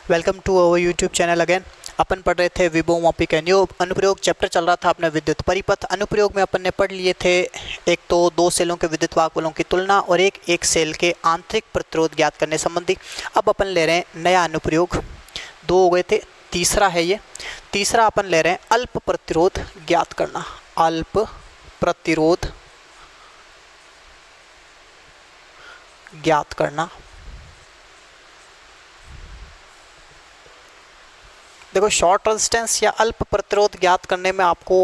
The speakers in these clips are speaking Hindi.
Welcome to our YouTube channel again. अपन पढ़ रहे थे विभवमापी अनुप्रयोग चैप्टर चल रहा था अपना विद्युत परिपथ। अनुप्रयोग में अपन ने पढ़ लिए थे एक तो दो सेलों के विद्युत वाहक बलों की तुलना और एक सेल के आंतरिक प्रतिरोध ज्ञात करने संबंधी। अब अपन ले रहे हैं नया अनुप्रयोग, दो हो गए थे, तीसरा है ये। तीसरा अपन ले रहे हैं अल्प प्रतिरोध ज्ञात करना। अल्प प्रतिरोध ज्ञात करना। देखो, शॉर्ट रेजिस्टेंस या अल्प प्रतिरोध ज्ञात करने में आपको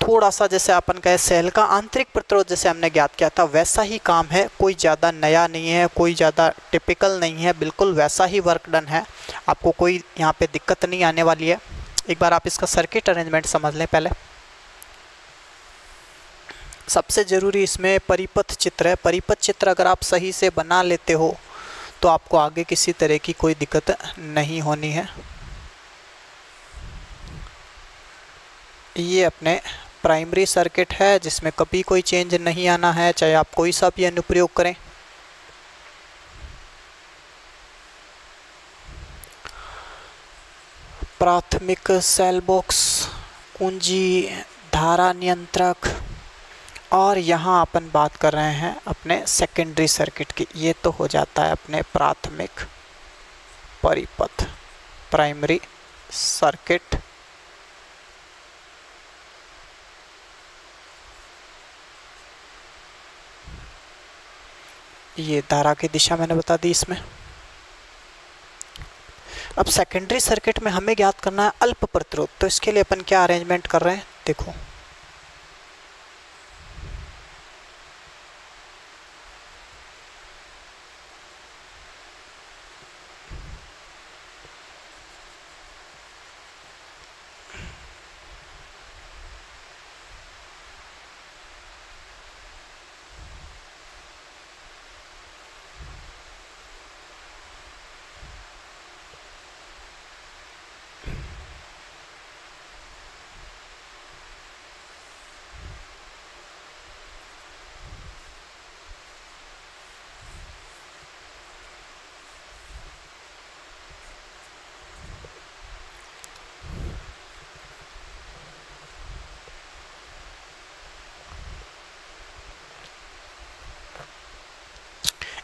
थोड़ा सा, जैसे अपन कहे सेल का आंतरिक प्रतिरोध जैसे हमने ज्ञात किया था वैसा ही काम है, कोई ज़्यादा नया नहीं है, कोई ज़्यादा टिपिकल नहीं है, बिल्कुल वैसा ही वर्क डन है। आपको कोई यहाँ पे दिक्कत नहीं आने वाली है। एक बार आप इसका सर्किट अरेंजमेंट समझ लें पहले। सबसे ज़रूरी इसमें परिपथ चित्र है। परिपथ चित्र अगर आप सही से बना लेते हो तो आपको आगे किसी तरह की कोई दिक्कत नहीं होनी है। ये अपने प्राइमरी सर्किट है जिसमें कभी कोई चेंज नहीं आना है, चाहे आप कोई सा भी अनुप्रयोग करें। प्राथमिक सेल बॉक्स, कुंजी, धारा नियंत्रक, और यहाँ अपन बात कर रहे हैं अपने सेकेंडरी सर्किट की। ये तो हो जाता है अपने प्राथमिक परिपथ, प्राइमरी सर्किट। ये धारा की दिशा मैंने बता दी इसमें। अब सेकेंडरी सर्किट में हमें ज्ञात करना है अल्प प्रतिरोध। तो इसके लिए अपन क्या अरेंजमेंट कर रहे हैं, देखो।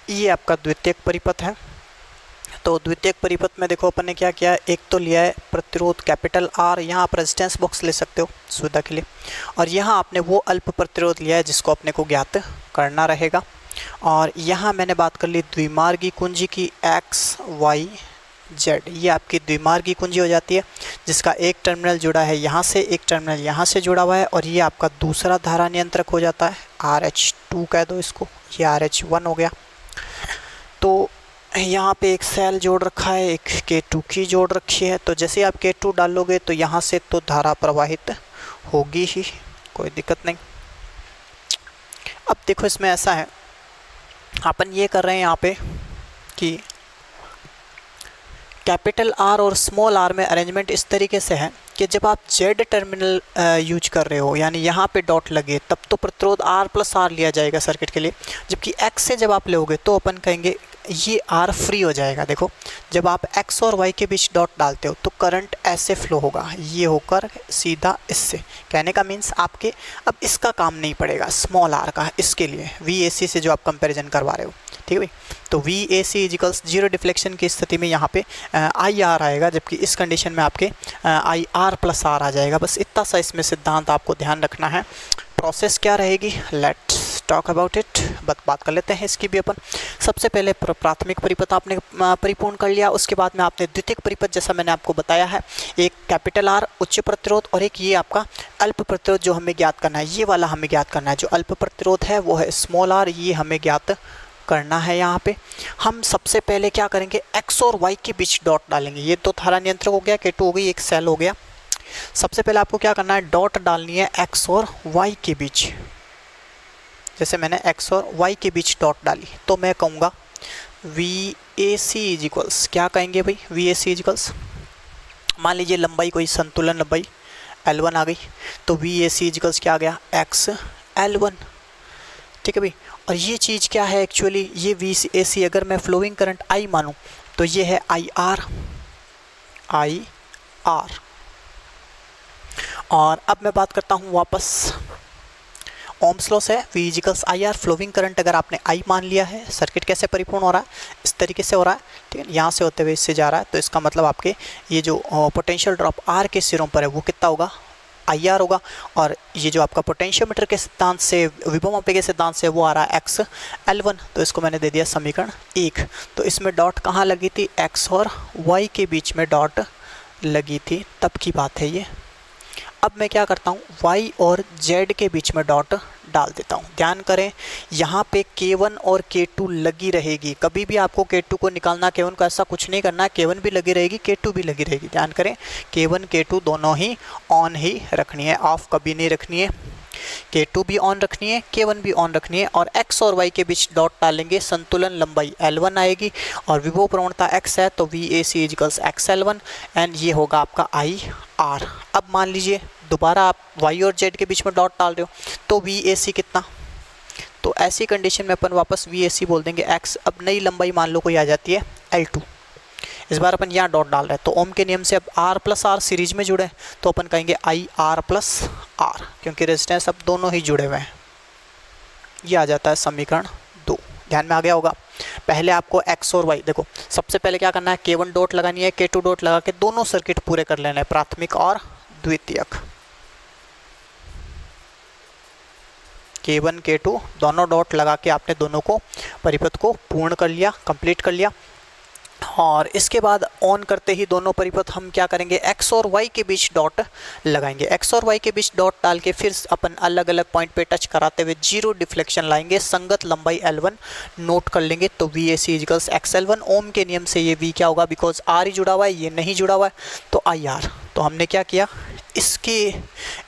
ये आपका द्वितीयक परिपथ है। तो द्वितीयक परिपथ में देखो अपन ने क्या किया, एक तो लिया है प्रतिरोध कैपिटल आर, यहाँ आप रेजिस्टेंस बॉक्स ले सकते हो सुविधा के लिए, और यहाँ आपने वो अल्प प्रतिरोध लिया है जिसको अपने को ज्ञात करना रहेगा। और यहाँ मैंने बात कर ली द्विमार्गी कुंजी की, एक्स वाई जेड। ये आपकी द्विमार्गी कुंजी हो जाती है जिसका एक टर्मिनल जुड़ा है यहाँ से, एक टर्मिनल यहाँ से जुड़ा हुआ है, और ये आपका दूसरा धारा नियंत्रक हो जाता है, RH2 कह दो इसको, ये RH1 हो गया। तो यहाँ पे एक सेल जोड़ रखा है, एक K2 की जोड़ रखी है। तो जैसे आप K2 डालोगे तो यहाँ से तो धारा प्रवाहित होगी ही, कोई दिक्कत नहीं। अब देखो इसमें ऐसा है, अपन ये कर रहे हैं यहाँ पे कि कैपिटल आर और स्मॉल आर में अरेंजमेंट इस तरीके से है कि जब आप जेड टर्मिनल यूज कर रहे हो, यानी यहाँ पे डॉट लगे, तब तो प्रतिरोध R प्लस R लिया जाएगा सर्किट के लिए। जबकि X से जब आप लोगे तो अपन कहेंगे ये R फ्री हो जाएगा। देखो, जब आप X और Y के बीच डॉट डालते हो तो करंट ऐसे फ्लो होगा, ये होकर सीधा इससे। कहने का मीन्स आपके अब इसका काम नहीं पड़ेगा, स्मॉल r का, इसके लिए VAC से जो आप कंपेरिजन करवा रहे हो, ठीक है भाई। तो VAC इजिकल्स जीरो डिफ्लेक्शन की स्थिति में यहाँ पे IR आएगा, जबकि इस कंडीशन में आपके IR प्लस R आ जाएगा। बस इतना सा इसमें सिद्धांत आपको ध्यान रखना है। प्रोसेस क्या रहेगी, लेट्स टॉक अबाउट इट। बात कर लेते हैं इसकी भी अपन। सबसे पहले प्राथमिक परिपथ आपने परिपूर्ण कर लिया, उसके बाद में आपने द्वितीयक परिपथ, जैसा मैंने आपको बताया है, एक कैपिटल R उच्च प्रतिरोध और एक ये आपका अल्प प्रतिरोध जो हमें ज्ञात करना है। ये वाला हमें ज्ञात करना है, जो अल्प प्रतिरोध है वो है स्मॉल r, ये हमें ज्ञात करना है। यहाँ पे हम सबसे पहले क्या करेंगे, X और Y के बीच डॉट डालेंगे। ये तो धारा नियंत्रक हो गया, K2 हो गई, एक सेल हो गया। सबसे पहले आपको क्या करना है, डॉट डालनी है X और Y के बीच। जैसे मैंने X और Y के बीच डॉट डाली तो मैं कहूँगा VAC इजिकल्स, क्या कहेंगे भाई, VAC इजिकल्स, मान लीजिए लंबाई कोई संतुलन लंबाई L1 आ गई, तो VAC इजिकल्स क्या आ गया, XL1, ठीक है भाई। और ये चीज़ क्या है एक्चुअली, ये VAC अगर मैं फ्लोइंग करंट I मानूँ तो ये है IR, आई आर। और अब मैं बात करता हूँ वापस ओम्स लॉ से, V equals I R. Flowing current अगर आपने I मान लिया है, सर्किट कैसे परिपूर्ण हो रहा है, इस तरीके से हो रहा है, ठीक है, यहाँ से होते हुए इससे जा रहा है, तो इसका मतलब आपके ये जो पोटेंशियल ड्रॉप R के सिरों पर है वो कितना होगा, IR होगा। और ये जो आपका पोटेंशियोमीटर के सिद्धांत से, विभवमापी के सिद्धांत से वो आ रहा है XL1, तो इसको मैंने दे दिया समीकरण 1। तो इसमें डॉट कहाँ लगी थी, X और Y के बीच में डॉट लगी थी, तब की बात है ये। अब मैं क्या करता हूँ, Y और Z के बीच में डॉट डाल देता हूँ। ध्यान करें यहाँ पे K1 और K2 लगी रहेगी, कभी भी आपको K2 को निकालना, K1 को ऐसा कुछ नहीं करना, K1 भी लगी रहेगी, K2 भी लगी रहेगी। ध्यान करें K1 K2 दोनों ही ऑन ही रखनी है, ऑफ कभी नहीं रखनी है। K2 भी ऑन रखनी है, K1 भी ऑन रखनी है। और X और Y के बीच डॉट डालेंगे, संतुलन लंबाई L1 आएगी और विभव प्रवणता X है, तो VAC इक्वल्स XL1 एंड ये होगा आपका IR। अब मान लीजिए दोबारा आप Y और Z के बीच में डॉट डाल रहे हो, तो VAC कितना, तो ऐसी कंडीशन में अपन वापस VAC बोल देंगे X। अब नई लंबाई मान लो कोई आ जाती है L2, इस बार अपन यहाँ डॉट डाल रहे हैं, तो ओम के नियम से अब R प्लस R सीरीज में जुड़े, तो अपन कहेंगे IR प्लस R, क्योंकि रेजिस्टेंस अब दोनों ही जुड़े हुए हैं। ये आ जाता है समीकरण 2। ध्यान में आ गया होगा। पहले आपको X और Y, देखो सबसे पहले क्या करना है, K1 डॉट लगानी है, K2 डॉट लगा के दोनों सर्किट पूरे कर लेना है, प्राथमिक और द्वितीयक। K1 K2 दोनों डॉट लगा के आपने दोनों को परिपथ को पूर्ण कर लिया, कंप्लीट कर लिया। और इसके बाद ऑन करते ही दोनों परिपथ हम क्या करेंगे, X और Y के बीच डॉट लगाएंगे। X और Y के बीच डॉट डाल के फिर अपन अलग अलग पॉइंट पे टच कराते हुए जीरो डिफ्लेक्शन लाएंगे, संगत लंबाई L1 नोट कर लेंगे, तो VAC इक्वल्स XL1। ओम के नियम से ये V क्या होगा, बिकॉज R ही जुड़ा हुआ है, ये नहीं जुड़ा हुआ है, तो IR। तो हमने क्या किया, इसके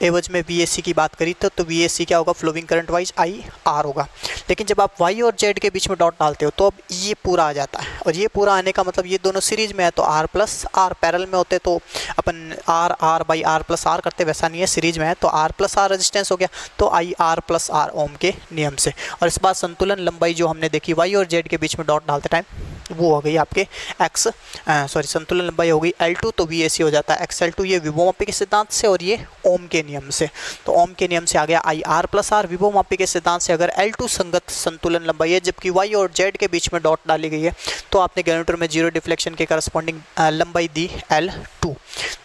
एवज में VAC की बात करी तो VAC क्या होगा, फ्लोइंग करंट वाइज IR होगा। लेकिन जब आप Y और Z के बीच में डॉट डालते हो तो अब ये पूरा आ जाता है, और ये पूरा आने का मतलब ये दोनों सीरीज में है, तो R प्लस R पैरेलल में होते तो अपन R by R plus R करते, वैसा नहीं है, सीरीज में है, तो R प्लस R रेजिस्टेंस हो गया, तो IR प्लस R ओम के नियम से। और इस बार संतुलन लंबाई जो हमने देखी Y और Z के बीच में डॉट डालते टाइम, वो हो गई आपके संतुलन लंबाई हो गई L2, तो VAC हो जाता है XL2, ये विभवमापी के सिद्धांत से और ये ओम के नियम से। तो ओम के नियम से आ गया IR प्लस R। विभवमापी के सिद्धांत से अगर L2 संगत संतुलन लंबाई है, जबकि Y और Z के बीच में डॉट डाली गई है, तो आपने जनरेटर में जीरो डिफ्लेक्शन के करस्पॉन्डिंग लंबाई दी L2,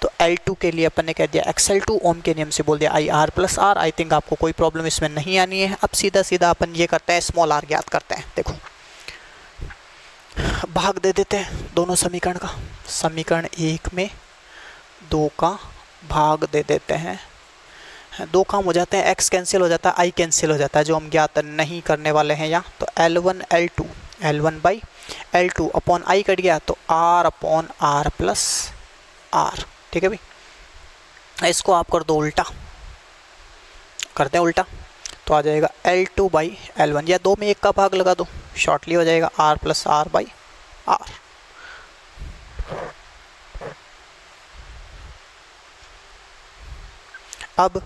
तो L2 के लिए अपन ने कह दिया XL2, ओम के नियम से बोल दिया IR plus R। I think आपको कोई प्रॉब्लम इसमें नहीं आनी है। अब सीधा सीधा अपन ये करते हैं, स्मॉल r ज्ञात करते हैं। देखो भाग दे देते हैं दोनों समीकरण का, समीकरण 1 में 2 का भाग दे देते हैं, 2 काम हो जाते हैं, x कैंसिल हो जाता है, i कैंसिल हो जाता है, जो हम ज्ञात नहीं करने वाले हैं यहाँ। तो L1 L2, L1 by L2 upon i cut गया, तो R upon R plus R, ठीक है भाई। इसको आप कर दो उल्टा, करते हैं उल्टा, तो आ जाएगा L2 बाई L1, या 2 में 1 का भाग लगा दो, शॉर्टली हो जाएगा R plus R by R। अब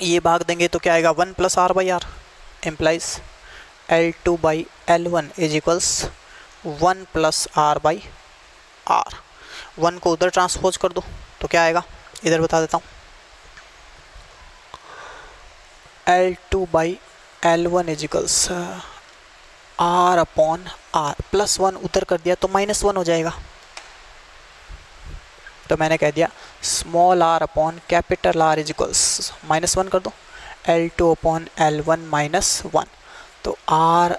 ये भाग देंगे तो क्या आएगा, 1 plus R by R implies L2 by L1 is equals 1 plus R by R। 1 को उधर ट्रांसपोज कर दो तो क्या आएगा, इधर बता देता हूँ, L2 by L1 is equals R upon R, plus 1 उधर कर दिया तो माइनस 1 हो जाएगा, तो मैंने कह दिया small r upon capital R is equals minus 1 कर दो, L2 अपॉन L1 माइनस 1, तो R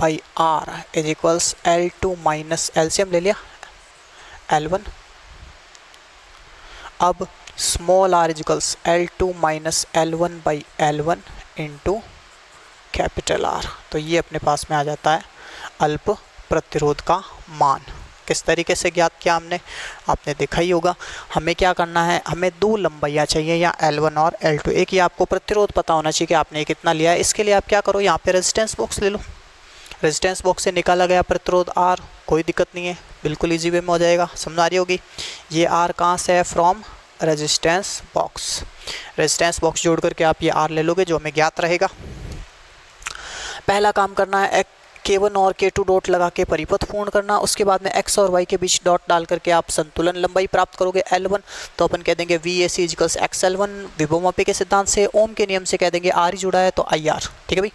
by R is equals L2 minus LCM ले लिया L1। अब small r is equals L2 minus L1 by L1 into capital R, तो ये अपने पास में आ जाता है अल्प प्रतिरोध का मान। किस तरीके से ज्ञात किया हमने, आपने देखा ही होगा। हमें क्या करना है, हमें 2 लंबाइयाँ चाहिए, या L1 और L2। एक ये आपको प्रतिरोध पता होना चाहिए कि आपने कितना लिया है। इसके लिए आप क्या करो, यहाँ पे रेजिस्टेंस बॉक्स ले लो, रेजिस्टेंस बॉक्स से निकाला गया प्रतिरोध R, कोई दिक्कत नहीं है, बिल्कुल ईजी वे में हो जाएगा, समझ आ रही होगी। ये R कहाँ से है, from resistance box. Resistance box जोड़ करके आप ये R ले लोगे जो हमें ज्ञात रहेगा। पहला काम करना है, K1 और K2 डॉट लगा के परिपथ पूर्ण करना। उसके बाद में x और y के बीच डॉट डाल करके आप संतुलन लंबाई प्राप्त करोगे L1। तो अपन कह देंगे VAC इक्वल्स XL1। विभवमापी के सिद्धांत से, ओम के नियम से कह देंगे R ही जुड़ा है तो IR। ठीक है भाई,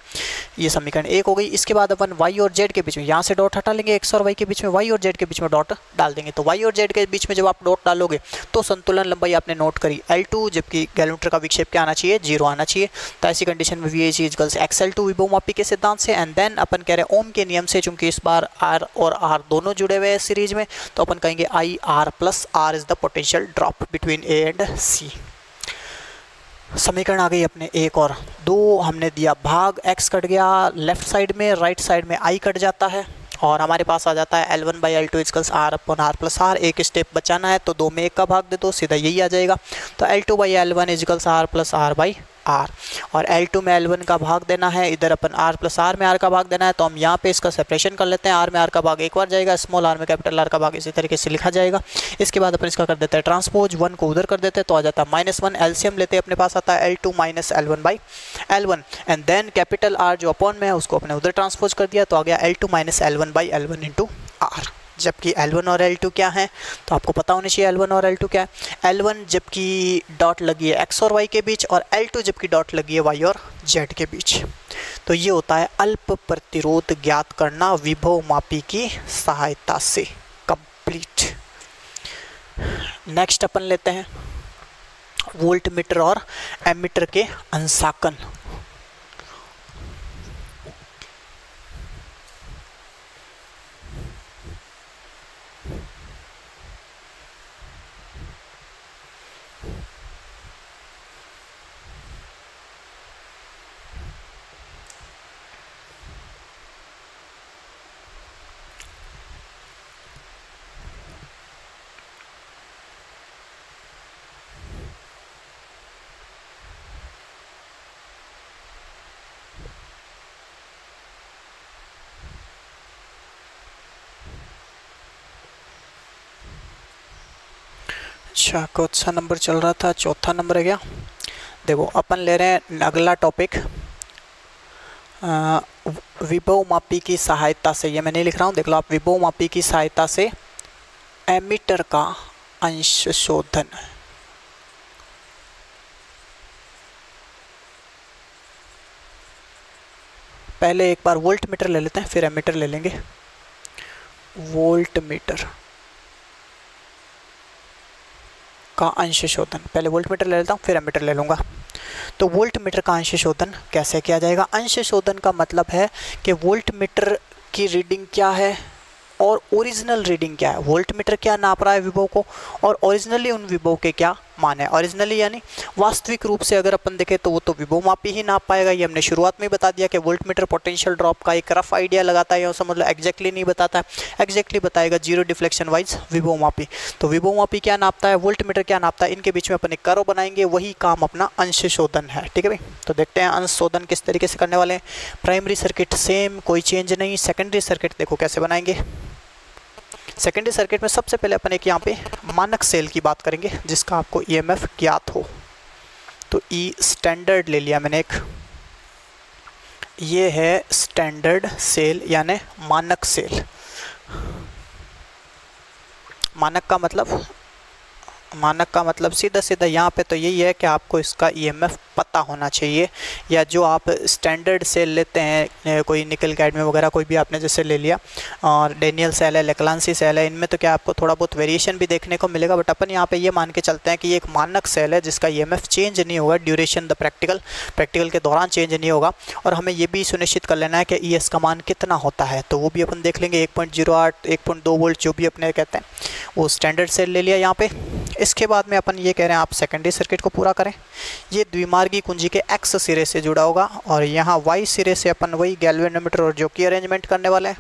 ये समीकरण 1 हो गई। इसके बाद अपन y और z के बीच में यहाँ से डॉट हटा लेंगे, x और y के बीच में, y और z के बीच में डॉट डाल देंगे। तो y और z के बीच में जब आप डॉट डालोगे तो संतुलन लंबाई आपने नोट करी L2, जबकि गैलोमीटर का विक्षेप क्या आना चाहिए, 0 आना चाहिए। तो ऐसी कंडीशन में VAC इक्वल्स XL2 विभवमापी के सिद्धांत से, एंड देन अपन कह रहे हैं ओम के नियम से, चूंकि इस बार R और R दोनों जुड़े हुए हैं सीरीज में, तो अपन कहेंगे IR plus R is the potential drop between A and C। समीकरण आ गई अपने 1 और 2। हमने दिया भाग, x कट गया लेफ्ट साइड में, राइट साइड में i कट जाता है और हमारे पास आ जाता है L1 by L2 equals R upon R plus R। एक स्टेप बचाना है तो 2 में 1 का भाग दे दो, सीधा यही आ जाएगा। तो L2 by L1 equals R plus R by R, और L2 में L1 का भाग देना है, इधर अपन R प्लस R में R का भाग देना है। तो हम यहाँ पे इसका सेपरेशन कर लेते हैं। R में R का भाग एक बार जाएगा, स्मॉल r में कैपिटल R का भाग इसी तरीके से लिखा जाएगा। इसके बाद अपन इसका कर देते हैं ट्रांसपोज, 1 को उधर कर देते हैं तो आ जाता है -1। एलसीएम लेते हैं, अपने पास आता है L2 minus L1 by L1, and then capital R जो अपॉन में है उसको अपने उधर ट्रांसपोज कर दिया तो आ गया L2 minus L1 by L1 into R। जबकि L1 और L2 क्या है तो आपको पता होना चाहिए L1 और L2 क्या है। L1 जबकि डॉट लगी है x और y के बीच, और L2 जबकि डॉट लगी है y और z के बीच। तो ये होता है अल्प प्रतिरोध ज्ञात करना विभवमापी की सहायता से। कंप्लीट। नेक्स्ट अपन लेते हैं वोल्टमीटर और एमीटर के अंशांकन। अच्छा, कौन सा नंबर चल रहा था, चौथा नंबर है क्या। देखो अपन ले रहे हैं अगला टॉपिक विभवमापी की सहायता से। ये मैं नहीं लिख रहा हूँ, देख लो आप, विभवमापी की सहायता से एमीटर का अंश शोधन। पहले एक बार वोल्टमीटर ले लेते हैं, फिर एमीटर ले लेंगे। वोल्टमीटर का अंश शोधन, पहले वोल्टमीटर ले लेता हूँ फिर एमीटर ले लूँगा। तो वोल्टमीटर का अंश शोधन कैसे किया जाएगा। अंश शोधन का मतलब है कि वोल्टमीटर की रीडिंग क्या है और ओरिजिनल रीडिंग क्या है। वोल्टमीटर क्या नाप रहा है विभव को, और ओरिजिनली उन विभव के क्या मान है। ओरिजिनली यानी वास्तविक रूप से अगर अपन देखें तो वो तो विभवमापी ही नाप पाएगा। ये हमने शुरुआत में बता दिया कि वोल्टमीटर पोटेंशियल ड्रॉप का एक रफ आइडिया लगाता है, या समझ लो एग्जैक्टली नहीं बताता है, एग्जैक्टली बताएगा जीरो डिफ्लेक्शन वाइज विभवमापी। तो विभवमापी क्या नापता है, वोल्टमीटर क्या नापता है, इनके बीच में अपन एक कर्व बनाएंगे, वही काम अपना अंश शोधन है। ठीक है भाई, तो देखते हैं अंश शोधन किस तरीके से करने वाले हैं। प्राइमरी सर्किट सेम, कोई चेंज नहीं। सेकेंडरी सर्किट देखो कैसे बनाएंगे। सेकेंडरी सर्किट में सबसे पहले अपन एक यहाँ पे मानक सेल की बात करेंगे जिसका आपको ईएमएफ ज्ञात हो। तो ई स्टैंडर्ड ले लिया मैंने एक, ये है स्टैंडर्ड सेल यानी मानक सेल। मानक का मतलब सीधा सीधा यहाँ पे तो यही है कि आपको इसका ईएमएफ पता होना चाहिए, या जो आप स्टैंडर्ड सेल लेते हैं, कोई निकल कैडमी वगैरह कोई भी आपने जैसे ले लिया, और डेनियल सेल है, लेक्लांसी सेल है, इनमें तो क्या आपको थोड़ा बहुत वेरिएशन भी देखने को मिलेगा। बट अपन यहाँ पे ये मान के चलते हैं कि ये एक मानक सेल है जिसका ईएमएफ चेंज नहीं होगा ड्यूरेशन द प्रैक्टिकल के दौरान चेंज नहीं होगा। और हमें ये भी सुनिश्चित कर लेना है कि ईएस का मान कितना होता है, तो वो भी अपन देख लेंगे। 1.08, 1.2 वोल्ट जो भी अपने कहते हैं वो स्टैंडर्ड सेल ले लिया यहाँ पे। इसके बाद में अपन ये कह रहे हैं आप सेकेंडरी सर्किट को पूरा करें। ये द्विमार्गी कुंजी के एक्स सिरे से जुड़ा होगा, और यहाँ वाई सिरे से अपन वही गैल्वेनोमीटर और जोकी अरेंजमेंट करने वाले हैं।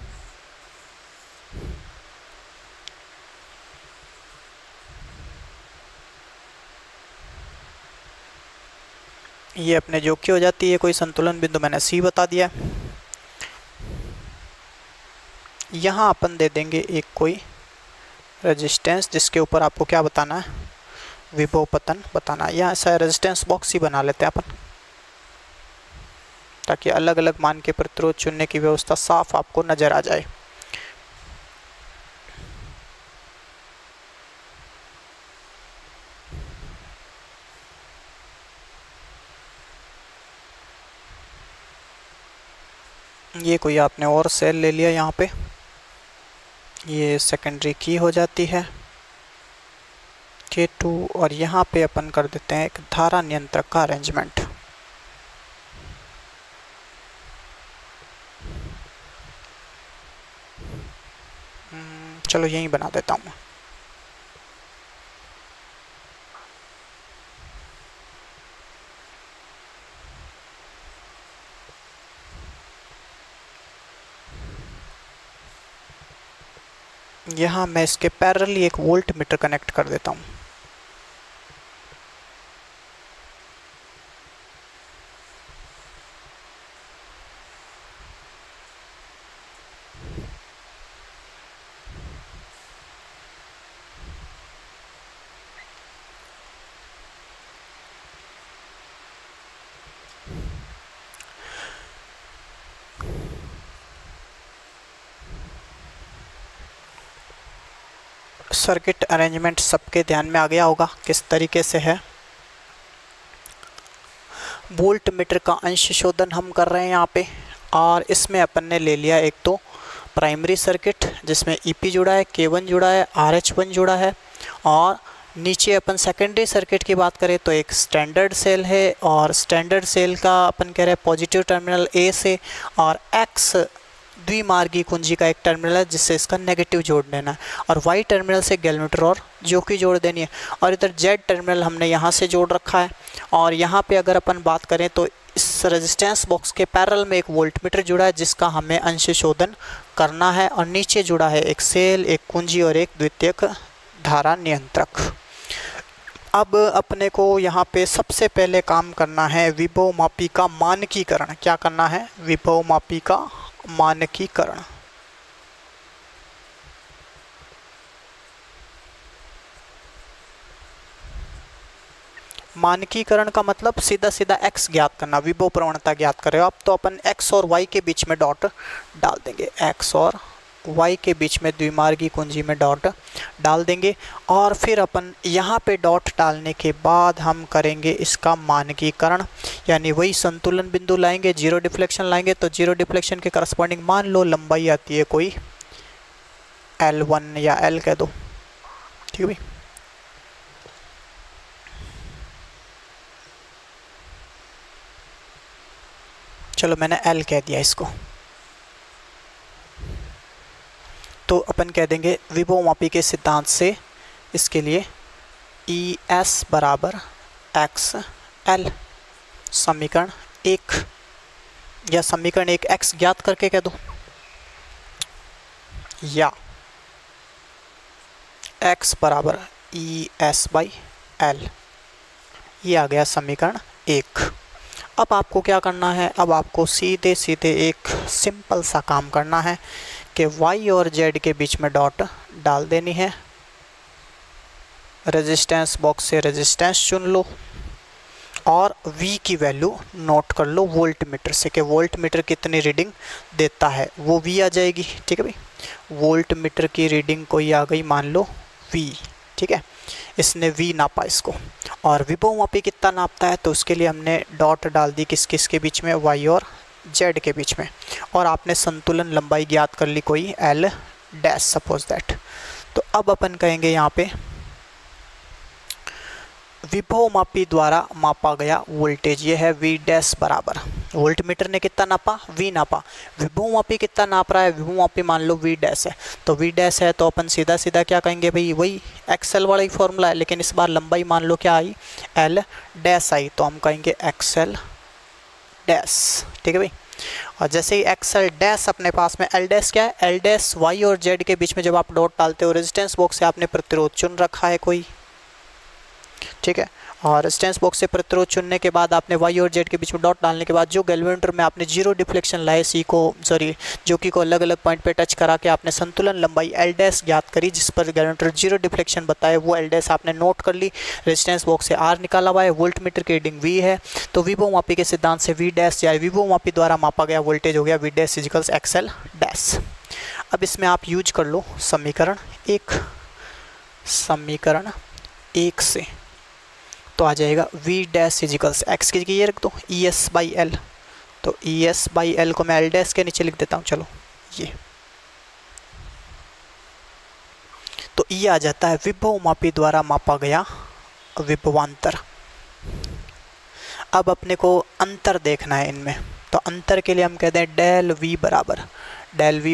ये अपने जोकी हो जाती है, कोई संतुलन बिंदु मैंने सी बता दिया। यहाँ अपन दे देंगे एक कोई रेजिस्टेंस जिसके ऊपर आपको क्या बताना है, विभव पतन बताना है। यहाँ ऐसा रेजिस्टेंस बॉक्स ही बना लेते हैं अपन। ताकि अलग अलग मान के प्रतिरोध चुनने की व्यवस्था साफ आपको नज़र आ जाए। ये कोई आपने और सेल ले लिया, यहाँ पे ये सेकेंडरी की हो जाती है K2, और यहाँ पे अपन कर देते हैं एक धारा नियंत्रक का अरेंजमेंट। चलो यहीं बना देता हूँ। यहाँ मैं इसके पैरेलली एक वोल्ट मीटर कनेक्ट कर देता हूँ। सर्किट अरेंजमेंट सबके ध्यान में आ गया होगा किस तरीके से है। वोल्ट मीटर का अंश शोधन हम कर रहे हैं यहाँ पे, और इसमें अपन ने ले लिया एक तो प्राइमरी सर्किट जिसमें EP जुड़ा है, K1 जुड़ा है, RH1 जुड़ा है, और नीचे अपन सेकेंडरी सर्किट की बात करें तो एक स्टैंडर्ड सेल है, और स्टैंडर्ड सेल का अपन कह रहे हैं पॉजिटिव टर्मिनल A से, और X द्विमार्गी कुंजी का एक टर्मिनल है जिससे इसका नेगेटिव जोड़ देना है, और Y टर्मिनल से गैल्वेटर और जो की जोड़ देनी है, और इधर Z टर्मिनल हमने यहाँ से जोड़ रखा है। और यहाँ पे अगर अपन बात करें तो इस रेजिस्टेंस बॉक्स के पैरेलल में एक वोल्ट मीटर जुड़ा है जिसका हमें अंश शोधन करना है, और नीचे जुड़ा है एक सेल, एक कुंजी और एक द्वितीयक धारा नियंत्रक। अब अपने को यहाँ पे सबसे पहले काम करना है विभव मापी का मानकीकरण। क्या करना है? विभव मापी का मानकीकरण। मानकीकरण का मतलब सीधा सीधा x ज्ञात करना, विभव प्रवणता ज्ञात कर रहे हो आप तो अपन x और y के बीच में डॉट डाल देंगे, x और y के बीच में द्विमार्गी कुंजी में डॉट डाल देंगे, और फिर अपन यहाँ पे डॉट डालने के बाद हम करेंगे इसका मानकीकरण, यानी वही संतुलन बिंदु लाएंगे, जीरो डिफ्लेक्शन लाएंगे। तो जीरो डिफ्लेक्शन के करस्पॉन्डिंग मान लो लंबाई आती है कोई L1 या L कह दो, ठीक है भाई। चलो मैंने L कह दिया इसको, तो अपन कह देंगे विभव मापी के सिद्धांत से इसके लिए ES बराबर XL। समीकरण 1 या समीकरण 1 x ज्ञात करके कह दो, या x बराबर ES बाई L। ये आ गया समीकरण 1। अब आपको क्या करना है? अब आपको सीधे सीधे एक सिंपल सा काम करना है कि y और z के बीच में डॉट डाल देनी है, रेजिस्टेंस बॉक्स से रेजिस्टेंस चुन लो, और v की वैल्यू नोट कर लो वोल्ट मीटर से कि वोल्ट मीटर कितनी रीडिंग देता है, वो v आ जाएगी, ठीक है भाई। वोल्ट मीटर की रीडिंग कोई आ गई, मान लो v, ठीक है, इसने v नापा इसको। और विभव मापी कितना नापता है? तो उसके लिए हमने डॉट डाल दी किस किस के बीच में, y और z के बीच में, और आपने संतुलन लंबाई ज्ञात कर ली कोई L डैश सपोज दैट। तो अब अपन कहेंगे यहाँ पे विभव मापी द्वारा मापा गया वोल्टेज ये है V डैश बराबर, वोल्ट मीटर ने कितना नापा? V नापा। विभव मापी कितना नाप रहा है? विभव मापी मान लो V डैश है, तो V डैश है तो अपन सीधा सीधा क्या कहेंगे भाई, वही XL वाला ही फॉर्मूला है, लेकिन इस बार लंबाई मान लो क्या आई, L डैश आई, तो हम कहेंगे XL डैश, ठीक है भाई। और जैसे ही XL डैश अपने पास में, L डैश क्या है? L डैश Y और Z के बीच में जब आप डॉट डालते हो, रेजिस्टेंस बॉक्स से आपने प्रतिरोध चुन रखा है कोई, ठीक है, और रेजिस्टेंस बॉक्स से प्रतिरोध चुनने के बाद आपने वाई और जेड के बीच में डॉट डालने के बाद जो गैल्वेनोमीटर में आपने जीरो डिफ्लेक्शन लाए जो कि को अलग अलग पॉइंट पे टच करा के आपने संतुलन लंबाई एल डैश ज्ञात करी, जिस पर गैल्वेनोमीटर जीरो डिफ्लेक्शन बताए, वो एल डैश आपने नोट कर ली। रेजिस्टेंस बॉक्स से आर निकाला हुआ है, वोल्ट मीटर की रीडिंग वी है, तो विभव मापी के सिद्धांत से वी डैश या विभव मापी द्वारा मापा गया वोल्टेज हो गया V dash equals X L dash. अब इसमें आप यूज कर लो समीकरण एक से, तो आ जाएगा वी डैश इजिकल्स एक्स की जगह ये रख दो ई एस बाई एल, तो ई एस बाई एल को मैं एल डैश के नीचे लिख देता हूँ। चलो ये तो ये आ जाता है विभव मापी द्वारा मापा गया विभवांतर। अब अपने को अंतर देखना है इनमें, तो अंतर के लिए हम कहते हैं डेल वी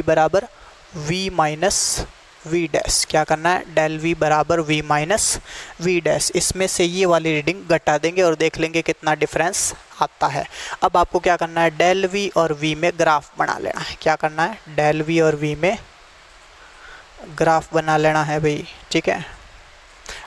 बराबर वी माइनस वी डैश। क्या करना है, डेल वी बराबर वी माइनस वी डैश, इसमें से ये वाली रीडिंग घटा देंगे और देख लेंगे कितना डिफरेंस आता है। अब आपको क्या करना है, डेल वी और वी में ग्राफ बना लेना है। क्या करना है, डेल वी और वी में ग्राफ बना लेना है भाई, ठीक है।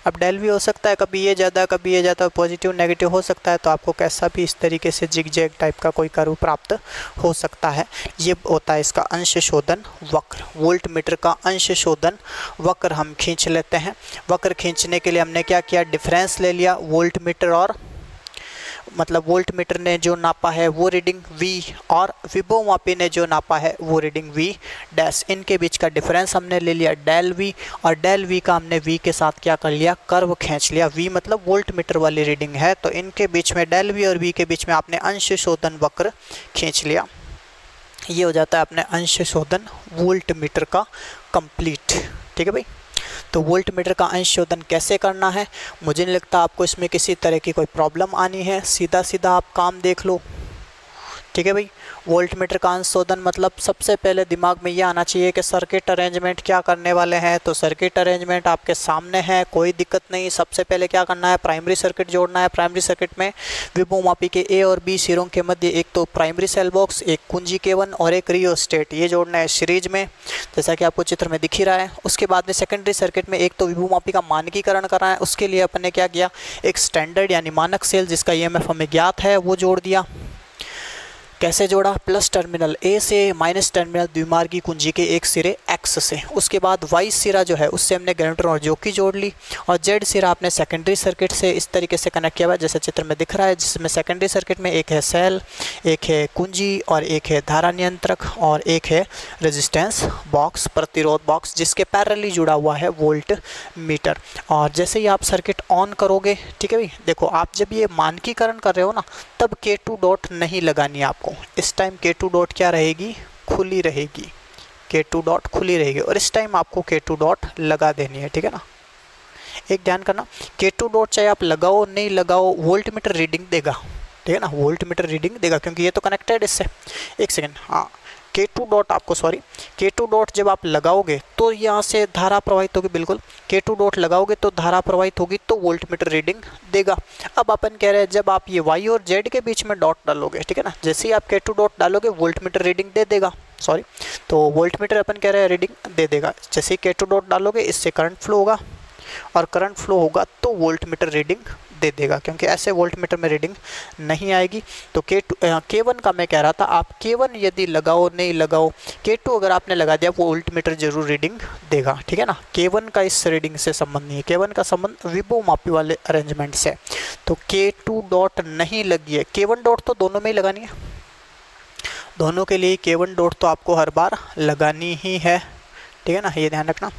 अब डेल वी हो सकता है कभी ये ज़्यादा कभी ये ज़्यादा, पॉजिटिव नेगेटिव हो सकता है, तो आपको कैसा भी इस तरीके से जिगजैग टाइप का कोई कर्व प्राप्त हो सकता है। ये होता है इसका अंश शोधन वक्र, वोल्ट मीटर का अंश शोधन वक्र हम खींच लेते हैं। वक्र खींचने के लिए हमने क्या किया, डिफरेंस ले लिया वोल्ट मीटर और मतलब वोल्ट मीटर ने जो नापा है वो रीडिंग V और विभव मापी ने जो नापा है वो रीडिंग V डैश, इनके बीच का डिफरेंस हमने ले लिया डेल V, और डेल V का हमने V के साथ क्या कर लिया, कर्व खींच लिया। V मतलब वोल्ट मीटर वाली रीडिंग है, तो इनके बीच में डेल V और V के बीच में आपने अंश शोधन वक्र खींच लिया। ये हो जाता है अपने अंश शोधन वोल्ट मीटर का कंप्लीट, ठीक है भाई। तो वोल्ट मीटर का अंश शोधन कैसे करना है, मुझे नहीं लगता आपको इसमें किसी तरह की कोई प्रॉब्लम आनी है, सीधा सीधा आप काम देख लो, ठीक है भाई। वोल्ट मीटर का अंश शोधन मतलब सबसे पहले दिमाग में ये आना चाहिए कि सर्किट अरेंजमेंट क्या करने वाले हैं। तो सर्किट अरेंजमेंट आपके सामने है, कोई दिक्कत नहीं। सबसे पहले क्या करना है, प्राइमरी सर्किट जोड़ना है। प्राइमरी सर्किट में विभव मापी के ए और बी सिरों के मध्य एक तो प्राइमरी सेल बॉक्स, एक कुंजी केवन और एक रियोस्टेट, ये जोड़ना है सीरीज में, जैसा कि आपको चित्र में दिख ही रहा है। उसके बाद में सेकेंडरी सर्किट में एक तो विभव मापी का मानकीकरण करना है, उसके लिए अपन ने क्या किया, एक स्टैंडर्ड यानी मानक सेल जिसका ईएमएफ हमें ज्ञात है वो जोड़ दिया। कैसे जोड़ा, प्लस टर्मिनल ए से माइनस टर्मिनल द्विमार्गी कुंजी के एक सिरे एक्स से। उसके बाद वाई सिरा जो है उससे हमने गैल्वेनोमीटर और जोकी जोड़ ली, और जेड सिरा आपने सेकेंडरी सर्किट से इस तरीके से कनेक्ट किया हुआ है जैसे चित्र में दिख रहा है, जिसमें सेकेंडरी सर्किट में एक है सेल, एक है कुंजी और एक है धारा नियंत्रक और एक है रेजिस्टेंस बॉक्स, प्रतिरोध बॉक्स, जिसके पैरेलली जुड़ा हुआ है वोल्ट मीटर। और जैसे ही आप सर्किट ऑन करोगे, ठीक है भाई, देखो आप जब ये मानकीकरण कर रहे हो ना, तब K2 डॉट नहीं लगानी है आपको। इस टाइम K2 डॉट क्या रहेगी, खुली रहेगी, K2 डॉट खुली रहेगी, और इस टाइम आपको K2 डॉट लगा देनी है, ठीक है ना। एक ध्यान करना, K2 डॉट चाहे आप लगाओ नहीं लगाओ, वोल्ट मीटर रीडिंग देगा, ठीक है ना, वोल्ट मीटर रीडिंग देगा, क्योंकि ये तो कनेक्टेड इससे। एक सेकेंड, हाँ, K2 डॉट आपको K2 डॉट जब आप लगाओगे तो यहाँ से धारा प्रवाहित होगी, बिल्कुल K2 डॉट लगाओगे तो धारा प्रवाहित होगी, तो वोल्ट मीटर रीडिंग देगा। अब अपन कह रहे हैं जब आप ये Y और Z के बीच में डॉट डालोगे, ठीक है ना, जैसे ही आप K2 डॉट डालोगे वोल्ट मीटर रीडिंग दे देगा, तो वोल्ट मीटर अपन कह रहे हैं रीडिंग दे देगा। जैसे ही K2 डॉट डालोगे इससे करंट फ्लो होगा, और करंट फ्लो होगा तो वोल्ट मीटर रीडिंग दे देगा, क्योंकि ऐसे वोल्ट मीटर में रीडिंग नहीं आएगी। तो K1 का मैं कह रहा था, आप K1 यदि लगाओ नहीं लगाओ, K2 अगर आपने लगा दिया वो वोल्ट मीटर जरूर रीडिंग देगा, ठीक है ना। K1 का इस रीडिंग से संबंध नहीं है, K1 का संबंध विभव मापी वाले अरेंजमेंट से। तो K2 डॉट नहीं लगी है, K1 डॉट तो दोनों में ही लगानी है, दोनों के लिए K1 डॉट तो आपको हर बार लगानी ही है, ठीक है ना, ये ध्यान रखना।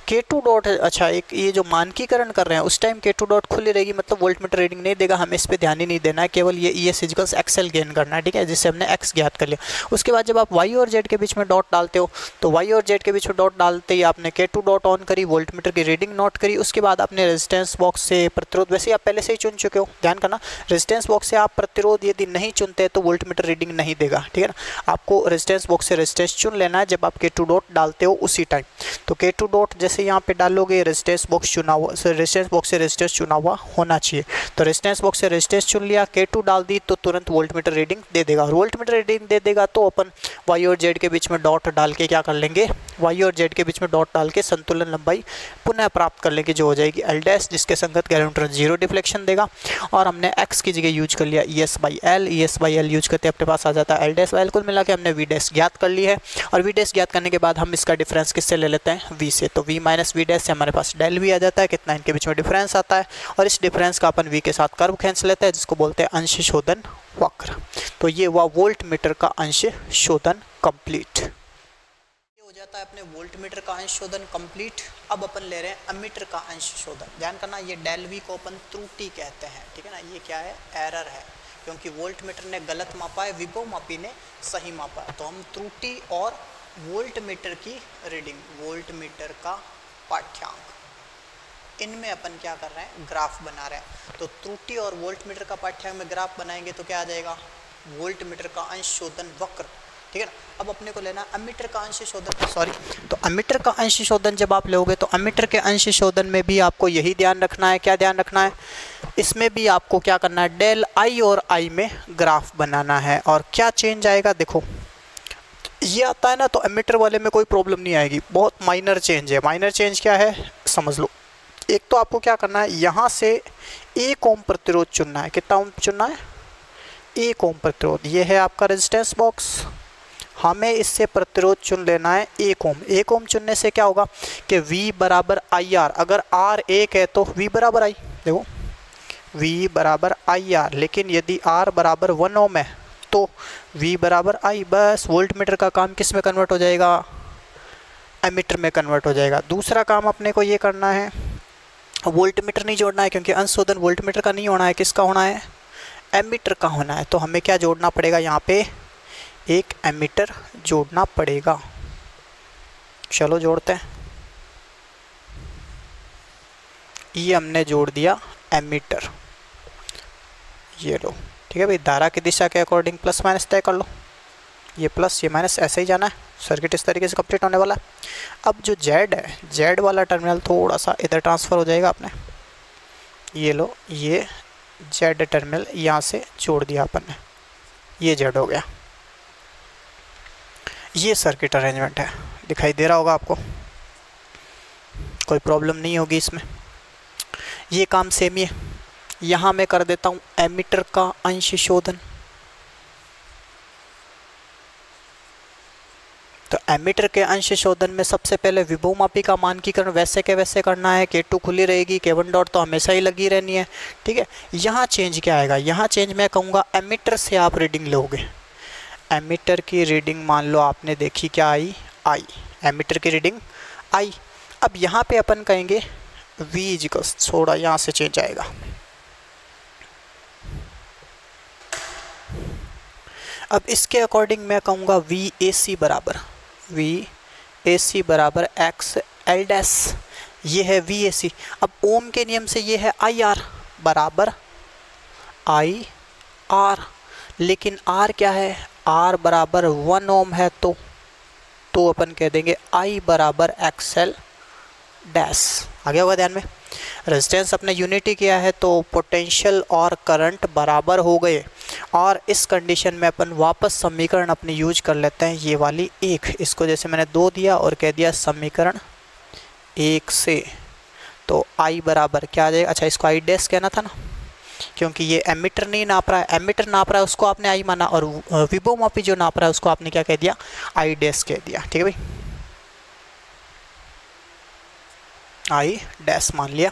K2 डॉट, अच्छा, एक ये जो मानकीकरण कर रहे हैं उस टाइम K2 डॉट खुली रहेगी, मतलब वोल्ट मीटर रीडिंग नहीं देगा, हमें इस पे ध्यान ही नहीं देना है, केवल ये ES इक्वल्स एक्सएल गेन करना है, ठीक है, जिससे हमने X ज्ञात कर लिया। उसके बाद जब आप Y और Z के बीच में डॉट डालते हो, तो Y और Z के बीच में डॉट डालते ही आपने K2 डॉट ऑन करी, वोल्ट मीटर की रीडिंग नोट करी। उसके बाद आपने रेजिस्टेंस बॉक्स से प्रतिरोध, वैसे आप पहले से ही चुन चुके हो, ध्यान करना, रेजिस्टेंस बॉक्स से आप प्रतिरोध यदि नहीं चुनते तो वोल्ट मीटर रीडिंग नहीं देगा, ठीक है ना। आपको रेजिस्टेंस बॉक्स से रेजिस्टेंस चुन लेना है जब आप K2 डॉट डालते हो उसी टाइम। तो K2 डॉट जैसे यहाँ पे डालोगे, रेजिस्टेंस बॉक्स चुना हुआ, रेजिस्टेंस बॉक्स से रेजिस्टेंस चुना हुआ होना चाहिए। तो रेजिस्टेंस बॉक्स से रेजिस्टेंस चुन लिया, K2 डाल दी तो तुरंत वोल्ट मीटर रीडिंग दे देगा, और वोल्ट मीटर रीडिंग दे देगा तो अपन Y और Z के बीच में डॉट डाल के क्या कर लेंगे, वाई और जेड के बीच में डॉट डाल के संतुलन लंबाई पुनः प्राप्त कर लेंगे, जो हो जाएगी एल डैश, जिसके संगत गैलेंट्रॉन 0 डिफ्लेक्शन देगा। और हमने एक्स की जगह यूज कर लिया E S by L use करते अपने पास आ जाता है एल डैश बाई एल। कुल मिला के हमने वी डैश ज्ञात कर ली है, और वी डैश ज्ञात करने के बाद हम इसका डिफरेंस किससे ले लेते हैं, वी से। तो वी माइनस वी डैश से हमारे पास डेल वी आ जाता है, कितना इनके बीच में डिफरेंस आता है, और इस डिफरेंस का अपन वी के साथ कर्व खींच लेते हैं, जिसको बोलते हैं अंश शोधन वक्र। तो ये हुआ वोल्ट मीटर का अंश शोधन कंप्लीट। ये हो जाता है अपने वोल्ट मीटर का अंश शोधन कंप्लीट। अब अपन ले रहे हैं अमीटर का अंश शोधन। ध्यान करना, ये डेल वी को अपन त्रुटि कहते हैं, ठीक है ना। ये क्या है, एरर है, क्योंकि वोल्ट मीटर ने गलत मापा है, विभव मापी ने सही मापा है। तो हम त्रुटि और वोल्ट मीटर की रीडिंग, वोल्ट मीटर का पाठ्यांक, इनमें अपन क्या कर रहे हैं, ग्राफ बना रहे हैं। तो त्रुटि और वोल्ट मीटर का पाठ्यांक में ग्राफ बनाएंगे तो क्या आ जाएगा, वोल्ट मीटर का अंश शोधन वक्र, ठीक है ना। अब अपने को लेना अमीटर का अंश शोधन, तो अमीटर का अंश शोधन जब आप लोगे तो अमीटर के अंश शोधन में भी आपको यही ध्यान रखना है। क्या ध्यान रखना है, इसमें भी आपको क्या करना है, डेल आई और आई में ग्राफ बनाना है। और क्या चेंज आएगा, देखो ये आता है ना, तो अमीटर वाले में कोई प्रॉब्लम नहीं आएगी, बहुत माइनर चेंज है। माइनर चेंज क्या है समझ लो। एक तो आपको क्या करना है, यहाँ से 1 ओम प्रतिरोध चुनना है। कितना ओम चुनना है, 1 ओम प्रतिरोध। ये है आपका रेजिस्टेंस बॉक्स, हमें इससे प्रतिरोध चुन लेना है 1 ओम। 1 ओम चुनने से क्या होगा कि V बराबर आई आर, अगर R 1 है तो V बराबर आई, देखो V बराबर आई आर। लेकिन यदि R बराबर 1 ओम है तो V बराबर आई। बस वोल्ट मीटर का काम किस में कन्वर्ट हो जाएगा, एमीटर में कन्वर्ट हो जाएगा। दूसरा काम अपने को ये करना है, वोल्ट मीटर नहीं जोड़ना है, क्योंकि अंश शोधन वोल्ट मीटर का नहीं होना है, किसका होना है, एमीटर का होना है। तो हमें क्या जोड़ना पड़ेगा, यहाँ पे एक एमीटर जोड़ना पड़ेगा। चलो जोड़ते हैं, ये हमने जोड़ दिया एमीटर, ये लो, ठीक है भाई। धारा की दिशा के अकॉर्डिंग प्लस माइनस तय कर लो, ये प्लस ये माइनस ऐसे ही जाना है। सर्किट इस तरीके से कंप्लीट होने वाला है। अब जो जेड है, जेड वाला टर्मिनल थोड़ा सा इधर ट्रांसफ़र हो जाएगा अपने, ये लो, ये जेड टर्मिनल यहाँ से जोड़ दिया अपन ने, ये जेड हो गया। ये सर्किट अरेंजमेंट है, दिखाई दे रहा होगा आपको, कोई प्रॉब्लम नहीं होगी इसमें। ये काम सेम ही है। यहाँ मैं कर देता हूँ एमीटर का अंश शोधन। तो एमीटर के अंश शोधन में सबसे पहले विभव मापी का मानकीकरण वैसे के वैसे करना है। K2 खुली रहेगी, K1 डॉट तो हमेशा ही लगी रहनी है, ठीक है। यहाँ चेंज क्या आएगा, यहाँ चेंज मैं कहूँगा एमीटर से आप रीडिंग लोगे। एमीटर की रीडिंग मान लो आपने देखी, क्या आई, आई, एमीटर की रीडिंग आई। अब यहाँ पे अपन कहेंगे V इक्वल्स, थोड़ा यहाँ से चेंज आएगा। अब इसके अकॉर्डिंग मैं कहूँगा VAC बराबर एक्स एल डैश, ये है VAC। अब ओम के नियम से ये है IR बराबर IR, लेकिन R क्या है, R बराबर 1 ओम है, तो अपन कह देंगे I बराबर XL डैश। आगे होगा ध्यान में, रेजिस्टेंस अपने यूनिटी किया है तो पोटेंशियल और करंट बराबर हो गए। और इस कंडीशन में अपन वापस समीकरण अपने यूज कर लेते हैं, ये वाली 1, इसको जैसे मैंने 2 दिया और कह दिया समीकरण 1 से। तो I बराबर क्या आ जाएगा, अच्छा इसको I डैश कहना था ना, क्योंकि ये एमीटर नहीं नाप रहा है, एमीटर नाप रहा है उसको आपने I माना, और विभव मापी जो नाप रहा है उसको आपने क्या कह दिया, I डैश कह दिया, ठीक है भाई, I डैश मान लिया।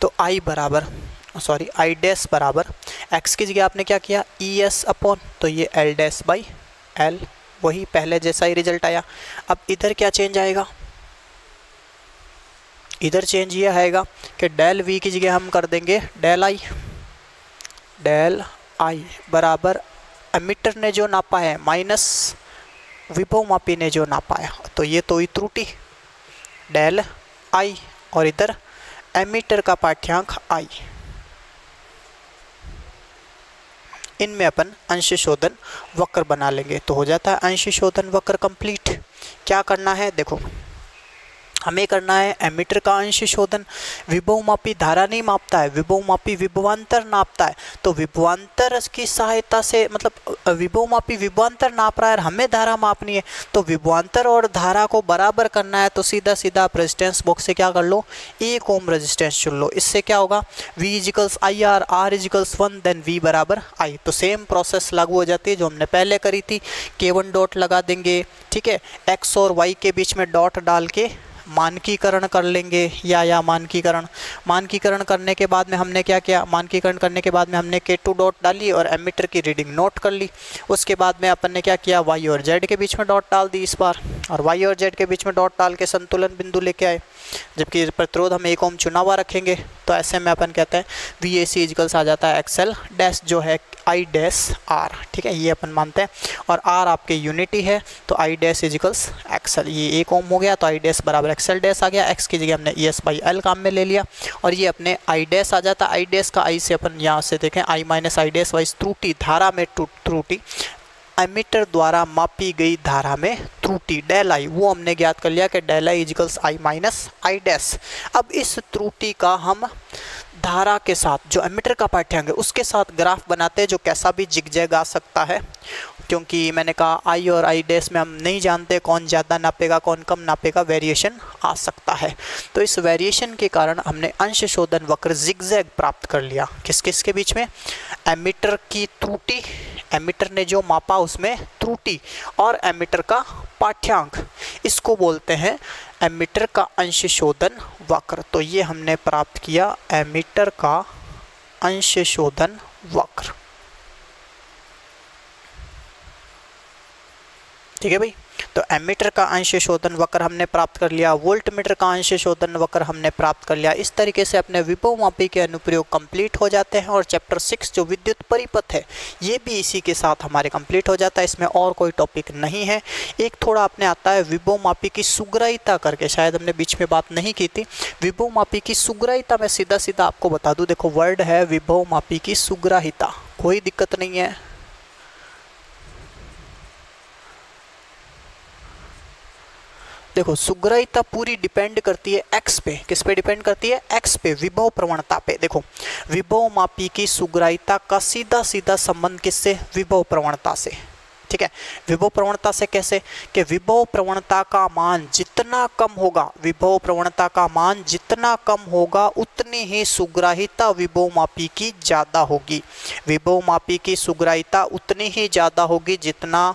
तो I डैश बराबर x की जगह आपने क्या किया, ES अपॉन, तो ये L डैश बाई L, वही पहले जैसा ही रिजल्ट आया। अब इधर क्या चेंज आएगा, इधर चेंज ये आएगा कि डेल V की जगह हम कर देंगे डेल I बराबर एमीटर ने जो नापा है माइनस विभव मापी ने जो नापा है, तो ये तो ही त्रुटि डेल I, और इधर एमीटर का पाठ्यांक I। इनमें अपन अंश शोधन वक्र बना लेंगे, तो हो जाता है अंश शोधन वक्र कंप्लीट। क्या करना है, देखो हमें करना है एमीटर का अंश शोधन। विभवमापी धारा नहीं मापता है, विभवमापी विभवांतर नापता है। तो विभवांतर की सहायता से, मतलब विभवमापी विभवांतर नाप रहा है, हमें धारा मापनी है, तो विभवांतर और धारा को बराबर करना है। तो सीधा सीधा आप रेजिस्टेंस बॉक्स से क्या कर लो, 1 ओम रेजिस्टेंस चुन लो। इससे क्या होगा, V equals I R, R equals 1, then V बराबर I। तो सेम प्रोसेस लागू हो जाती है जो हमने पहले करी थी। K1 डॉट लगा देंगे, ठीक है, X और Y के बीच में डॉट डाल के मानकीकरण कर लेंगे, या मानकीकरण करने के बाद में हमने क्या किया, मानकीकरण करने के बाद में हमने K2 डॉट डाली और एमीटर की रीडिंग नोट कर ली। उसके बाद में अपन ने क्या किया, Y और Z के बीच में डॉट डाल दी इस बार, और Y और Z के बीच में डॉट डाल के संतुलन बिंदु लेके आए। जबकि प्रतिरोध हम 1 ओम चुना हुआ रखेंगे, तो ऐसे में अपन कहते हैं VAC इजिकल्स आ जाता है XL डैश जो है I डैश R, ठीक है, ये अपन मानते हैं। और R आपके यूनिटी है, तो I डैश इजिकल्स XL, ये 1 ओम हो गया, तो I डैश बराबर XL डैश आ गया। X की जगह हमने ES बाई L काम में ले लिया, और ये अपने I डैश आ जाता है। I डैश का I से अपन यहाँ से देखें I minus I dash wise त्रुटि, धारा में त्रुटि, एमीटर द्वारा मापी गई धारा में त्रुटि डेल आई, वो हमने ज्ञात कर लिया कि del I equals I minus I dash. अब इस त्रुटि का हम धारा के साथ, जो एमीटर का पाठ्यांक है उसके साथ ग्राफ बनाते हैं, जो कैसा भी जिगजैग आ सकता है, क्योंकि मैंने कहा आई और आई डैश में हम नहीं जानते कौन ज़्यादा नापेगा कौन कम नापेगा, वेरिएशन आ सकता है। तो इस वेरिएशन के कारण हमने अंश शोधन वक्र जिगजैग प्राप्त कर लिया। किस किस के बीच में, एमीटर की त्रुटि, एमीटर ने जो मापा उसमें त्रुटि, और एमीटर का पाठ्यांक, इसको बोलते हैं एमीटर का अंश शोधन वक्र। तो ये हमने प्राप्त किया एमीटर का अंश शोधन वक्र, ठीक है भाई। तो एमीटर का अंश शोधन वक्र हमने प्राप्त कर लिया, वोल्टमीटर का अंश शोधन वक्र हमने प्राप्त कर लिया। इस तरीके से अपने विभवमापी के अनुप्रयोग कंप्लीट हो जाते हैं, और चैप्टर 6 जो विद्युत परिपथ है ये भी इसी के साथ हमारे कंप्लीट हो जाता है। इसमें और कोई टॉपिक नहीं है। एक थोड़ा अपने आता है विभवमापी की सुग्राहिता करके, शायद हमने बीच में बात नहीं की थी। विभवमापी की सुग्राहिता मैं सीधा सीधा आपको बता दूं, देखो वर्ड है विभवमापी की सुग्राहिता, कोई दिक्कत नहीं है। देखो सुग्राहिता पूरी डिपेंड करती है एक्स पे, किस पे डिपेंड करती है, एक्स पे, विभव प्रवणता पे। देखो विभवमापी की सुग्राहिता का सीधा सीधा संबंध किससे, विभव प्रवणता से, ठीक है। विभव प्रवणता से कैसे, कि विभव प्रवणता का मान जितना कम होगा, विभव प्रवणता का मान जितना कम होगा उतनी ही सुग्राहिता विभवमापी की ज़्यादा होगी। विभवमापी की सुग्राहिता उतनी ही ज़्यादा होगी जितना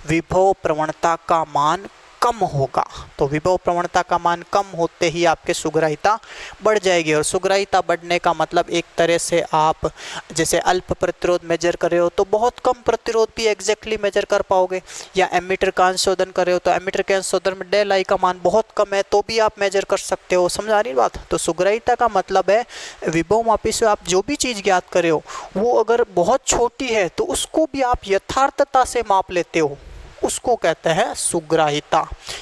विभव प्रवणता का मान कम होगा। तो विभव प्रवणता का मान कम होते ही आपके सुग्राहिता बढ़ जाएगी, और सुग्राहिता बढ़ने का मतलब एक तरह से आप जैसे अल्प प्रतिरोध मेजर कर रहे हो तो बहुत कम प्रतिरोध भी एग्जैक्टली मेजर कर पाओगे, या एमीटर का अंश शोधन कर रहे हो तो एमीटर के अंश शोधन में डेल आई का मान बहुत कम है तो भी आप मेजर कर सकते हो। समझ आ रही बात। तो सुग्राहिता का मतलब है विभवमापी से आप जो भी चीज़ ज्ञात कर रहे हो वो अगर बहुत छोटी है तो उसको भी आप यथार्थता से माप लेते हो, उसको कहते हैं सुग्राहिता।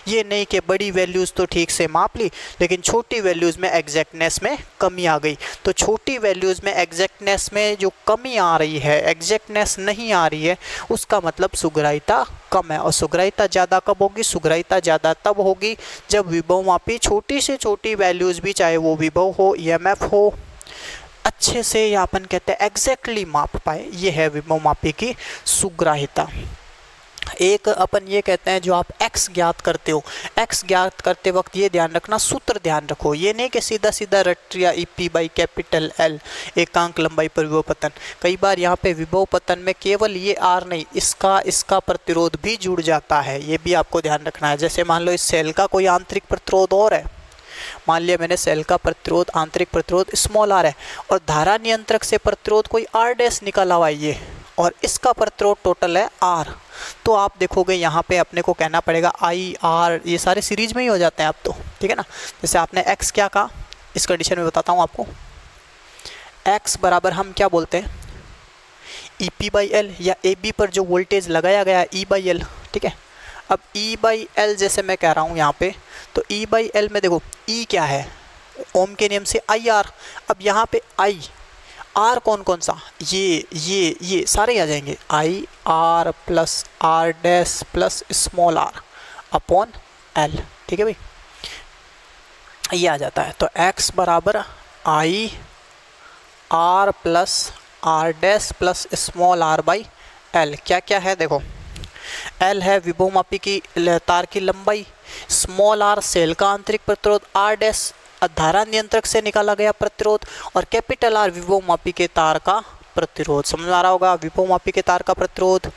ये नहीं कि बड़ी वैल्यूज़ तो ठीक से माप ली लेकिन छोटी वैल्यूज़ में एग्जैक्टनेस में कमी आ गई। तो छोटी वैल्यूज़ में एग्जैक्टनेस में जो कमी आ रही है, एग्जैक्टनेस नहीं आ रही है, उसका मतलब सुग्राहिता कम है। और सुग्राहिता ज़्यादा कब होगी, सुग्राहिता ज़्यादा तब होगी जब विभवमापी छोटी से छोटी वैल्यूज़ भी, चाहे वो विभव हो EMF हो, अच्छे से या अपन कहते हैं एग्जैक्टली माप पाए। ये है विभवमापी की सुग्राहिता। एक अपन ये कहते हैं जो आप x ज्ञात करते हो, x ज्ञात करते वक्त ये ध्यान रखना, सूत्र ध्यान रखो, ये नहीं कि सीधा सीधा रट या EP बाई कैपिटल L एकांक लंबाई पर विभव पतन। कई बार यहाँ पे विभव पतन में केवल ये R नहीं, इसका प्रतिरोध भी जुड़ जाता है, ये भी आपको ध्यान रखना है। जैसे मान लो इस सेल का कोई आंतरिक प्रतिरोध और है, मान लिया मैंने सेल का प्रतिरोध, आंतरिक प्रतिरोध स्मॉल r है, और धारा नियंत्रक से प्रतिरोध कोई R डैश निकाला हुआ है ये, और इसका प्रतिरोध टोटल है R। तो आप देखोगे यहाँ पे अपने को कहना पड़ेगा I R, ये सारे सीरीज में ही हो जाते हैं आप तो, ठीक है ना। जैसे आपने x क्या कहा, इस कंडीशन में बताता हूँ आपको, x बराबर हम क्या बोलते हैं EP बाई L, या AB पर जो वोल्टेज लगाया गया E बाई L, ठीक है। अब E बाई L जैसे मैं कह रहा हूँ यहाँ पे, तो E बाई L में देखो E क्या है, ओम के नियम से IR। अब यहाँ पे I R कौन कौन सा, ये सारे आ जाएंगे, I R plus R dash plus small r upon L, ठीक है भाई। ये आ जाता है। तो x बराबर I R plus R dash plus small R by L. क्या क्या है देखो, एल है विभवमापी की तार की लंबाई, स्मॉल आर सेल का आंतरिक प्रतिरोध, आर डैश धारा नियंत्रक से निकाला गया प्रतिरोध, और कैपिटल आर विभवमापी के तार का प्रतिरोध। समझ में आ रहा होगा, विभवमापी के तार का प्रतिरोध,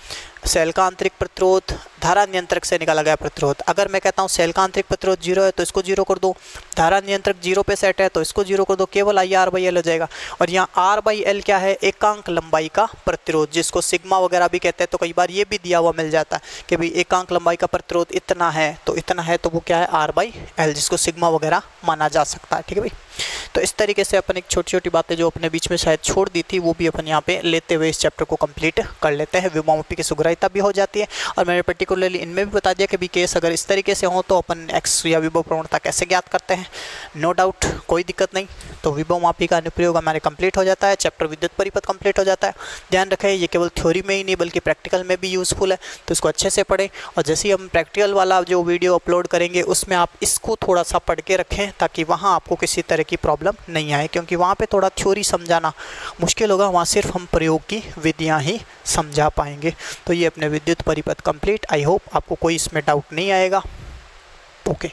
सेल का आंतरिक प्रतिरोध, धारा नियंत्रक से निकाला गया प्रतिरोध। अगर मैं कहता हूँ सेल का आंतरिक प्रतिरोध 0 है तो इसको 0 कर दो, धारा नियंत्रक 0 पे सेट है तो इसको 0 कर दो, केवल आई आर बाई एल हो जाएगा। और यहाँ आर बाई एल क्या है, एकांक लंबाई का प्रतिरोध, जिसको सिग्मा वगैरह भी कहते हैं। तो कई बार ये भी दिया हुआ मिल जाता है कि भाई एकांक लंबाई का प्रतिरोध इतना है, तो इतना है तो वो क्या है, आर बाई एल, जिसको सिग्मा वगैरह माना जा सकता है। ठीक है भाई, तो इस तरीके से अपन एक छोटी छोटी बातें जो अपने बीच में शायद छोड़ दी थी वो भी अपन यहाँ पे लेते हुए इस चैप्टर को कंप्लीट कर लेते हैं। विभवमापी की सुग्राह्यता भी हो जाती है, और मैंने पर्टिकुलरली इनमें भी बता दिया कि भी केस अगर इस तरीके से हो तो अपन एक्स या विभव प्रवणता कैसे ज्ञात करते हैं। नो डाउट, कोई दिक्कत नहीं। तो विभवमापी का अनुप्रयोग हमारे कंप्लीट हो जाता है, चैप्टर विद्युत परिपथ कंप्लीट हो जाता है। ध्यान रखें ये केवल थ्योरी में ही नहीं बल्कि प्रैक्टिकल में भी यूज़फुल है, तो इसको अच्छे से पढ़ें। और जैसे ही हम प्रैक्टिकल वाला जो वीडियो अपलोड करेंगे उसमें आप इसको थोड़ा सा पढ़ के रखें, ताकि वहाँ आपको किसी तरह की प्रॉब्लम नहीं आए, क्योंकि वहाँ पे थोड़ा थ्योरी समझाना मुश्किल होगा, वहाँ सिर्फ हम प्रयोग की विधियाँ ही समझा पाएंगे। तो ये अपने विद्युत परिपथ कंप्लीट। आई होप आपको कोई इसमें डाउट नहीं आएगा। ओके।